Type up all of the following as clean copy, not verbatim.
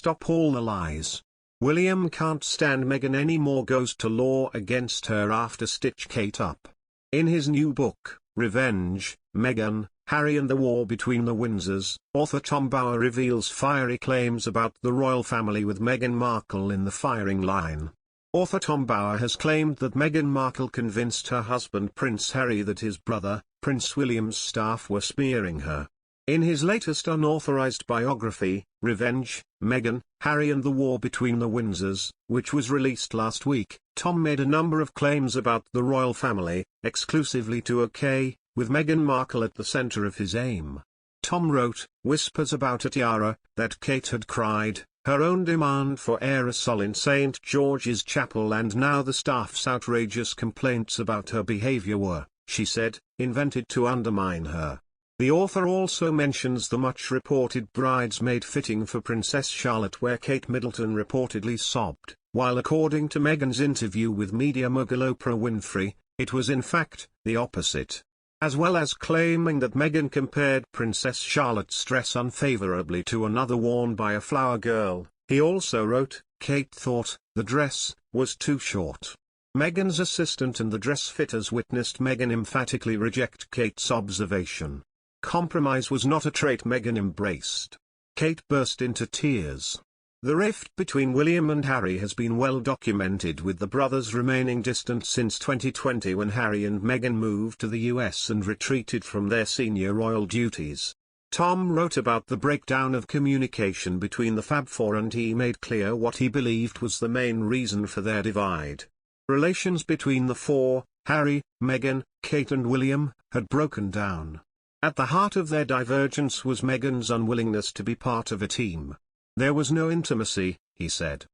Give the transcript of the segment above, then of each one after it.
stop all the lies. William can't stand Meghan anymore, goes to law against her after stitch Kate up. In his new book, Revenge, Meghan, Harry and the War Between the Windsors, author Tom Bower reveals fiery claims about the royal family with Meghan Markle in the firing line. Author Tom Bower has claimed that Meghan Markle convinced her husband Prince Harry that his brother, Prince William's staff were smearing her. In his latest unauthorized biography, Revenge, Meghan, Harry and the War Between the Windsors, which was released last week, Tom made a number of claims about the royal family, exclusively to OK, with Meghan Markle at the center of his aim. Tom wrote, "Whispers about a tiara, that Kate had cried, her own demand for aerosol in St. George's Chapel, and now the staff's outrageous complaints about her behavior were, she said, invented to undermine her." The author also mentions the much-reported bridesmaid fitting for Princess Charlotte where Kate Middleton reportedly sobbed, while according to Meghan's interview with media mogul Oprah Winfrey, it was in fact the opposite. As well as claiming that Meghan compared Princess Charlotte's dress unfavorably to another worn by a flower girl, he also wrote, Kate thought the dress was too short. Meghan's assistant and the dress fitters witnessed Meghan emphatically reject Kate's observation. Compromise was not a trait Meghan embraced. Kate burst into tears. The rift between William and Harry has been well documented, with the brothers remaining distant since 2020 when Harry and Meghan moved to the US and retreated from their senior royal duties. Tom wrote about the breakdown of communication between the Fab Four, and he made clear what he believed was the main reason for their divide. Relations between the four, Harry, Meghan, Kate and William, had broken down. At the heart of their divergence was Meghan's unwillingness to be part of a team. There was no intimacy, he said.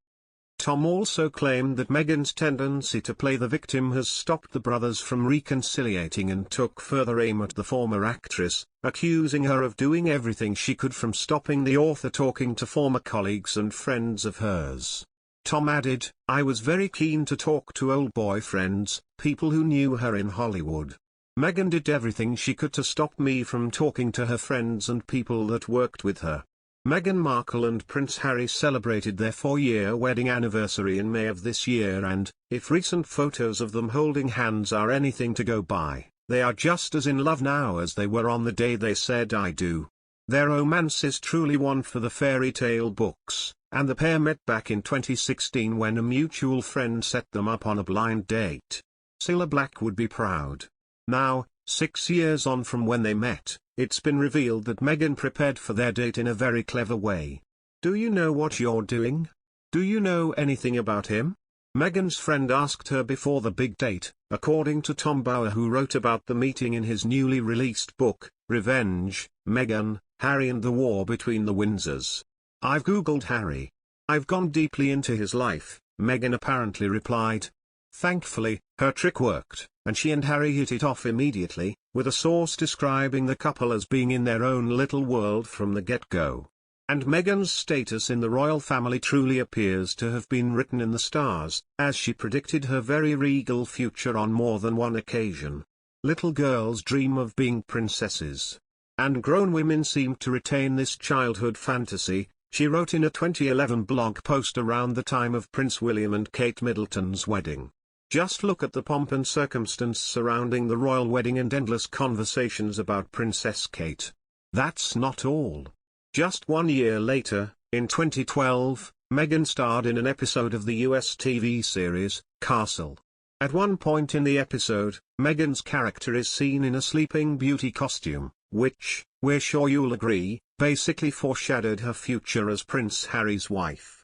Tom also claimed that Meghan's tendency to play the victim has stopped the brothers from reconciliating, and took further aim at the former actress, accusing her of doing everything she could, from stopping the author talking to former colleagues and friends of hers. Tom added, "I was very keen to talk to old boyfriends, people who knew her in Hollywood. Meghan did everything she could to stop me from talking to her friends and people that worked with her." Meghan Markle and Prince Harry celebrated their 4-year wedding anniversary in May of this year, and, if recent photos of them holding hands are anything to go by, they are just as in love now as they were on the day they said "I do." Their romance is truly one for the fairy tale books, and the pair met back in 2016 when a mutual friend set them up on a blind date. Cilla Black would be proud. Now, 6 years on from when they met, it's been revealed that Meghan prepared for their date in a very clever way. "Do you know what you're doing? Do you know anything about him?" Meghan's friend asked her before the big date, according to Tom Bower, who wrote about the meeting in his newly released book, Revenge, Meghan, Harry and the War Between the Windsors. "I've googled Harry. I've gone deeply into his life," Meghan apparently replied. Thankfully, her trick worked, and she and Harry hit it off immediately, with a source describing the couple as being in their own little world from the get-go. And Meghan's status in the royal family truly appears to have been written in the stars, as she predicted her very regal future on more than one occasion. Little girls dream of being princesses. And grown women seem to retain this childhood fantasy, she wrote in a 2011 blog post around the time of Prince William and Kate Middleton's wedding. Just look at the pomp and circumstance surrounding the royal wedding and endless conversations about Princess Kate. That's not all. Just 1 year later, in 2012, Meghan starred in an episode of the US TV series, Castle. At one point in the episode, Meghan's character is seen in a Sleeping Beauty costume, which, we're sure you'll agree, basically foreshadowed her future as Prince Harry's wife.